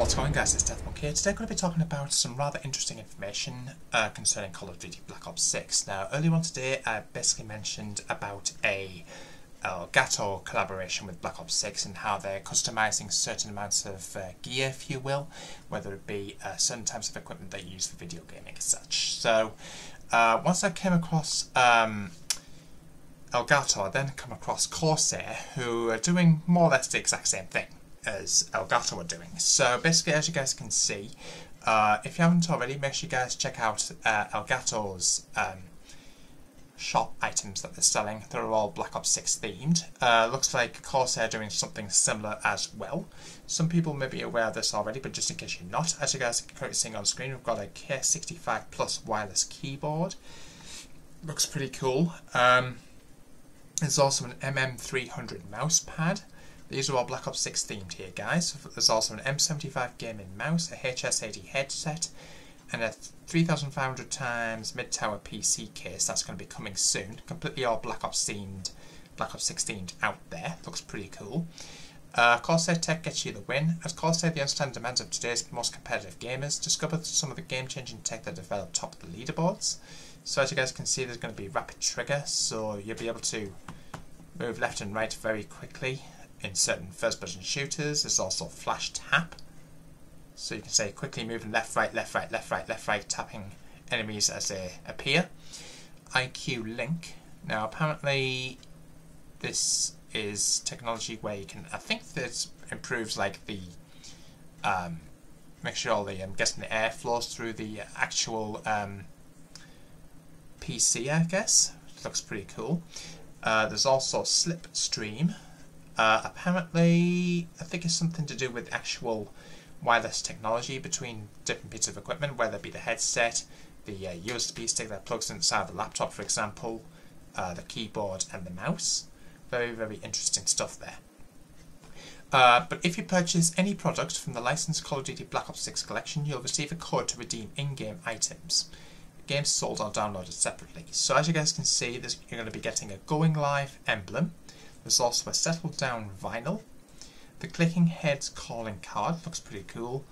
What's going, guys? It's DeathMonk here. Today I'm going to be talking about some rather interesting information concerning Call of Duty Black Ops 6. Now, earlier on today I basically mentioned about a ELGATO collaboration with Black Ops 6 and how they're customizing certain amounts of gear, if you will, whether it be certain types of equipment they use for video gaming as such. So, once I came across ELGATO, I then come across CORSAIR, who are doing more or less the exact same thing as ELGATO are doing. So basically, as you guys can see, if you haven't already, make sure you guys check out ELGATO's shop items that they're selling. They're all Black Ops 6 themed. Looks like CORSAIR are doing something similar as well. Some people may be aware of this already, but just in case you're not, as you guys are currently seeing on screen, we've got a K65 Plus wireless keyboard. Looks pretty cool. There's also an MM300 mouse pad. These are all Black Ops 6 themed here, guys. There's also an M75 gaming mouse, a HS80 headset, and a 3500 times mid-tower PC case. That's going to be coming soon. Completely all Black Ops 6 themed out there. Looks pretty cool. CORSAIR Tech gets you the win. As CORSAIR, they understand the demands of today's most competitive gamers. Discover some of the game-changing tech that developed top of the leaderboards. So as you guys can see, there's going to be rapid trigger, so you'll be able to move left and right very quickly in certain first-person shooters. There's also flash tap, so you can say quickly moving left, right, left, right, left, right, left, right, tapping enemies as they appear. IQ Link. Now apparently this is technology where you can, I think this improves like the, make sure all the, I'm guessing the air flows through the actual PC, I guess. Looks pretty cool. There's also Slipstream. Apparently, I think it's something to do with actual wireless technology between different pieces of equipment, whether it be the headset, the USB stick that plugs inside the laptop, for example, the keyboard and the mouse. Very, very interesting stuff there. But if you purchase any product from the licensed Call of Duty Black Ops 6 collection, you'll receive a code to redeem in-game items. Games sold are downloaded separately. So as you guys can see, you're going to be getting a Going Live emblem. There's also a Settled Down vinyl. The Clicking Heads calling card looks pretty cool.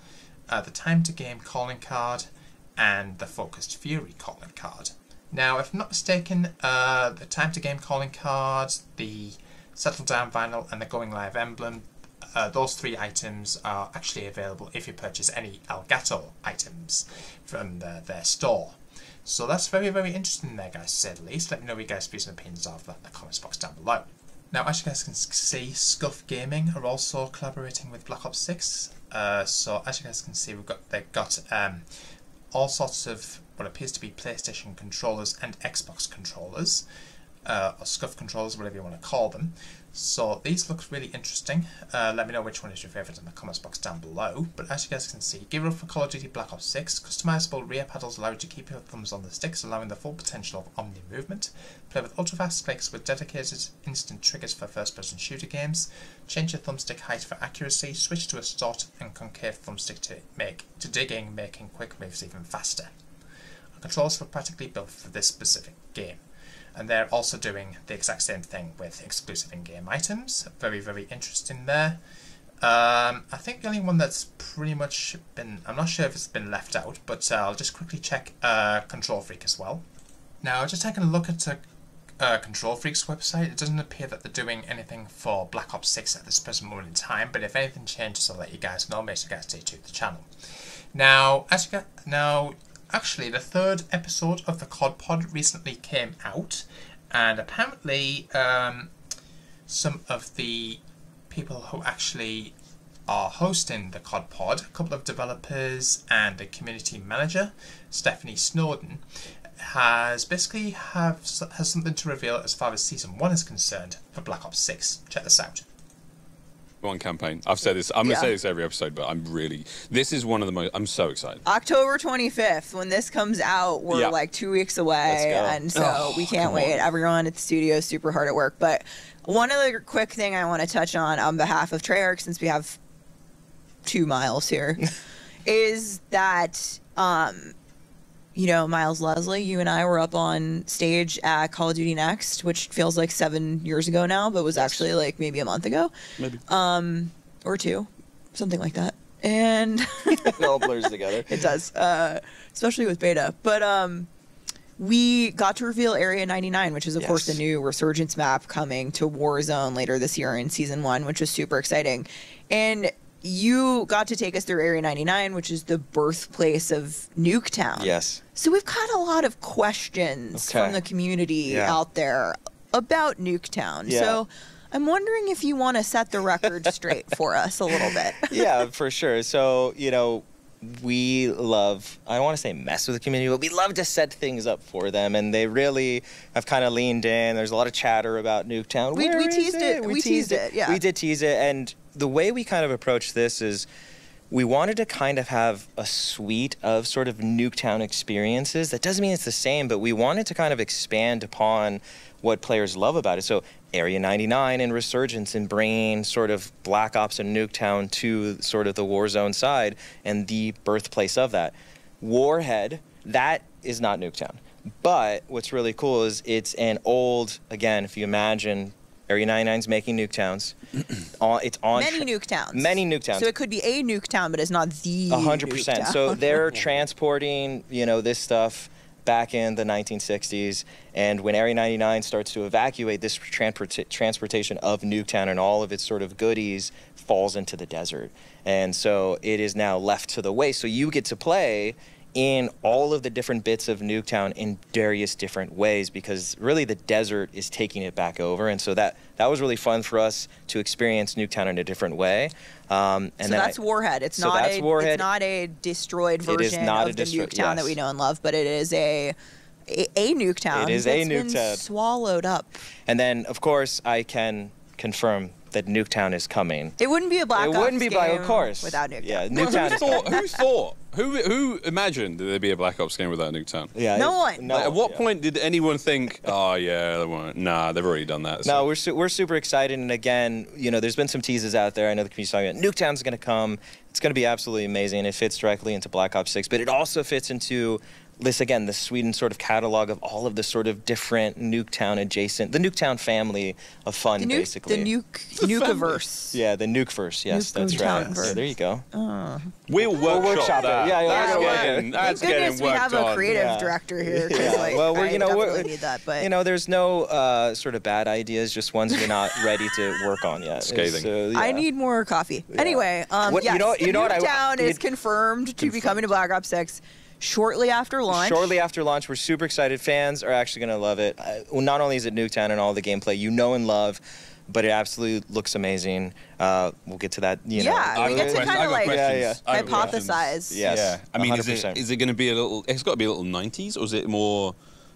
The Time to Game calling card and the Focused Fury calling card. Now, if I'm not mistaken, the Time to Game calling card, the Settled Down vinyl and the Going Live emblem, those three items are actually available if you purchase any ELGATO items from their store. So that's very, very interesting there, guys, to say the least. Let me know what you guys' views and opinions of that in the comments box down below. Now, as you guys can see, SCUF Gaming are also collaborating with Black Ops 6. So as you guys can see, they've got all sorts of what appears to be PlayStation controllers and Xbox controllers, or SCUF controllers, whatever you want to call them. So these look really interesting. Let me know which one is your favourite in the comments box down below. But as you guys can see, gear up for Call of Duty Black Ops 6. Customizable rear paddles allow you to keep your thumbs on the sticks, allowing the full potential of omni movement. Play with ultra-fast clicks with dedicated instant triggers for first-person shooter games. Change your thumbstick height for accuracy. Switch to a sort and concave thumbstick to digging, making quick moves even faster. Our controls were practically built for this specific game. And they're also doing the exact same thing with exclusive in-game items. Very, very interesting there. I think the only one that's pretty much been, I'm not sure if it's been left out, but I'll just quickly check Control Freak as well. Now, just taking a look at Control Freak's website, it doesn't appear that they're doing anything for Black Ops 6 at this present moment in time, but if anything changes, I'll let you guys know. Make sure you guys stay tuned to the channel. Now, actually, the third episode of the COD Pod recently came out, and apparently some of the people who actually are hosting the COD Pod, a couple of developers and a community manager, Stephanie Snowden, has something to reveal as far as Season 1 is concerned for Black Ops 6. Check this out. One campaign. I've said this. I'm going to say this every episode, but this is one of the most. I'm so excited. October 25th, when this comes out, we're like 2 weeks away, and so we can't wait. Everyone at the studio is super hard at work. But one other quick thing I want to touch on behalf of Treyarch, since we have 2 miles here, is that you know, Miles Leslie, you and I were up on stage at Call of Duty Next, which feels like 7 years ago now, but was actually like maybe a month ago. Maybe. Or 2, something like that. And it all blurs together. It does, especially with beta. But we got to reveal Area 99, which is, of course, the new Resurgence map coming to Warzone later this year in Season 1, which is super exciting. And you got to take us through Area 99, which is the birthplace of NUKETOWN. Yes. So we've got a lot of questions from the community out there about NUKETOWN. Yeah. So I'm wondering if you want to set the record straight for us a little bit. Yeah, for sure. So, you know, we love, I don't want to say mess with the community, but we love to set things up for them. And they really have kind of leaned in. There's a lot of chatter about NUKETOWN. We teased it. We teased it, yeah. We did tease it. And the way we kind of approached this is we wanted to kind of have a suite of sort of NUKETOWN experiences. That doesn't mean it's the same, but we wanted to kind of expand upon what players love about it. So Area 99 and Resurgence and bringing sort of Black Ops and NUKETOWN to sort of the Warzone side and the birthplace of that. Warhead, that is not NUKETOWN. But what's really cool is it's an old, again, if you imagine Area 99's making NUKETOWNs. It's on many NUKETOWns. Many NUKETOWns. So it could be a NUKETOWN, but it's not the 100%. NUKETOWN. So they're transporting, you know, this stuff back in the 1960s, and when Area 99 starts to evacuate, this transportation of NUKETOWN and all of its sort of goodies falls into the desert. And so it is now left to the waste. So you get to play in all of the different bits of NUKETOWN in various different ways, because really the desert is taking it back over. And so that was really fun for us to experience NUKETOWN in a different way. And so that's Warhead. It's not a destroyed version of the NUKETOWN that we know and love, but it is a NUKETOWN. It is a NUKETOWN. Been swallowed up. And then, of course, I can confirm that NUKETOWN is coming. It wouldn't be a Black Ops game. It wouldn't be Black, of course, without NUKETOWN. Yeah, NUKETOWN. Who imagined that there'd be a Black Ops game without NUKETOWN? Yeah, no one. Like, at what point did anyone think, oh yeah, they won't? Nah, they've already done that. So. No, we're super excited, and again, you know, there's been some teases out there. I know the community's talking about NUKETOWN's going to come. It's going to be absolutely amazing. It fits directly into Black Ops 6, but it also fits into this, again, the Sweden sort of catalog of all of the sort of different NUKETOWN adjacent, the NUKETOWN family of fun, basically. The Nukeverse. Yeah, the Nukeverse. Yes, that's right. Yeah, there you go. We'll workshop that. Thank goodness we have a creative director here. Like, well, we're, you know, definitely need that, but you know, there's no sort of bad ideas, just ones we're not ready to work on yet. Scathing. I need more coffee. Yeah. Anyway, yes, NUKETOWN is confirmed to be coming to Black Ops 6. Shortly after launch. Shortly after launch. We're super excited. Fans are actually going to love it. Well, not only is it NUKETOWN and all the gameplay you know and love, but it absolutely looks amazing. We'll get to that. You know. We get to kind of like hypothesize. Yes. Yeah. I mean, is it going to be a little? It's got to be a little 90s, or is it more?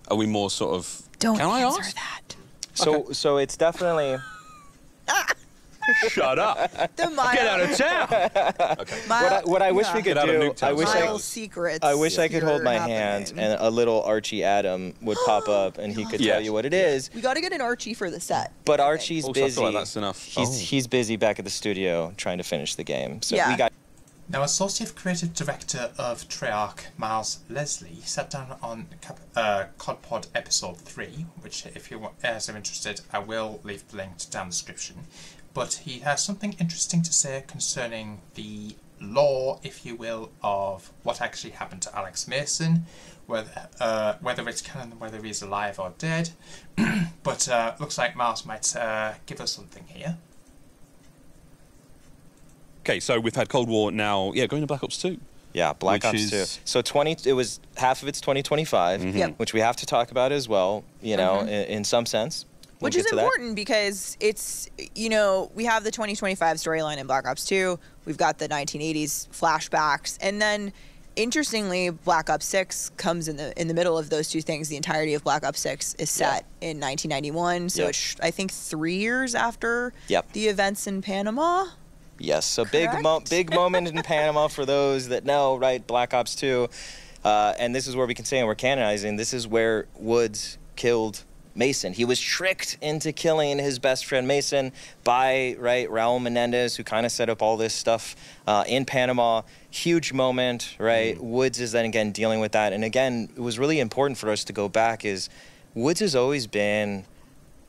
Are we more sort of? Don't can I answer ask? that. So it's definitely. Shut up. Get out of town. Okay. What I wish we could do, I wish I could hold my hand and a little Archie Adam would pop up and he could tell you what it is. We got to get an Archie for the set. But Archie's busy. I feel like that's enough. He's busy back at the studio trying to finish the game. So we got. Now, Associate Creative Director of Treyarch, Miles Leslie, sat down on CODPod Episode 3, which, if you are interested, I will leave linked down the description. But he has something interesting to say concerning the lore, if you will, of what actually happened to Alex Mason, whether it's canon, whether he's alive or dead. But looks like Miles might give us something here. Okay, so we've had Cold War now, going to Black Ops 2. Yeah, Black Ops 2. So it was half of it's 2025, which we have to talk about as well, you know, in some sense. Which is important because it's, you know, we have the 2025 storyline in Black Ops 2. We've got the 1980s flashbacks. And then, interestingly, Black Ops 6 comes in the middle of those two things. The entirety of Black Ops 6 is set in 1991. So it's, I think, 3 years after the events in Panama. Yes, so big moment in Panama for those that know, right? Black Ops 2. And this is where we can say, and we're canonizing, this is where Woods killed Mason. He was tricked into killing his best friend Mason by Raul Menendez, who kind of set up all this stuff in Panama. Huge moment, right? Woods is then again dealing with that. And again, it was really important for us to go back is Woods has always been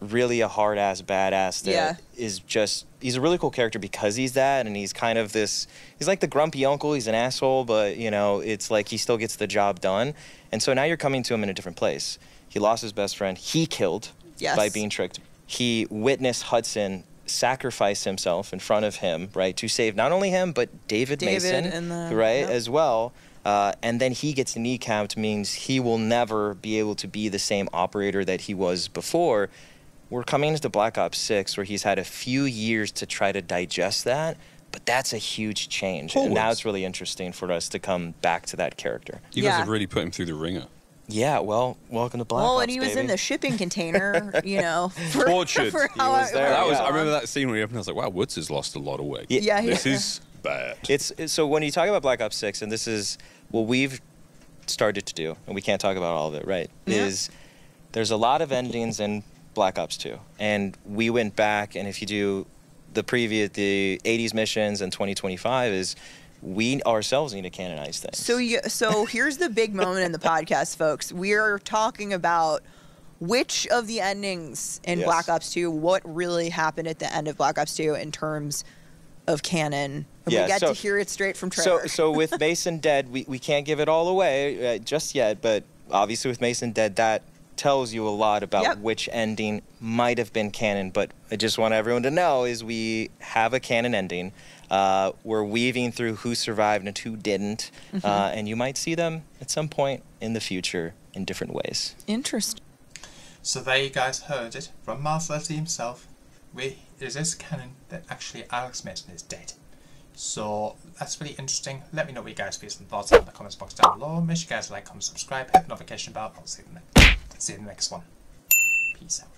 really a hard-ass badass that is just, he's a really cool character because he's that, and he's kind of this, he's like the grumpy uncle, he's an asshole, but, you know, it's like he still gets the job done. And so now you're coming to him in a different place. He lost his best friend. He killed by being tricked. He witnessed Hudson sacrifice himself in front of him, right, to save not only him, but David Mason, as well. And then he gets kneecapped, means he will never be able to be the same operator that he was before. We're coming into Black Ops 6, where he's had a few years to try to digest that, but that's a huge change. And now it's really interesting for us to come back to that character. You guys have really put him through the ringer. Yeah, well, welcome to Black Ops, and he was in the shipping container, you know. Tortured. He was there. I remember that scene when he opened, I was like, wow, Woods has lost a lot of weight. This is bad. So when you talk about Black Ops 6, and this is what we've started to do, and we can't talk about all of it, right, is there's a lot of endings in Black Ops 2, and we went back, and if you do the 80s missions and 2025 is we ourselves need to canonize things. So here's the big moment in the podcast, folks. We're talking about which of the endings in Black Ops 2, what really happened at the end of Black Ops 2 in terms of canon. And we get to hear it straight from Trevor. So with Mason dead, we can't give it all away just yet, but obviously with Mason dead, that tells you a lot about which ending might have been canon. But I just want everyone to know is we have a canon ending. We're weaving through who survived and who didn't, and you might see them at some point in the future in different ways. Interesting. So there you guys heard it from Master Leslie himself. It is canon that actually Alex Mason is dead. So that's really interesting. Let me know what you guys feel and thoughts in the comments box down below. Make sure you guys like, comment, subscribe, hit the notification bell. I'll see you in the next one. Peace out.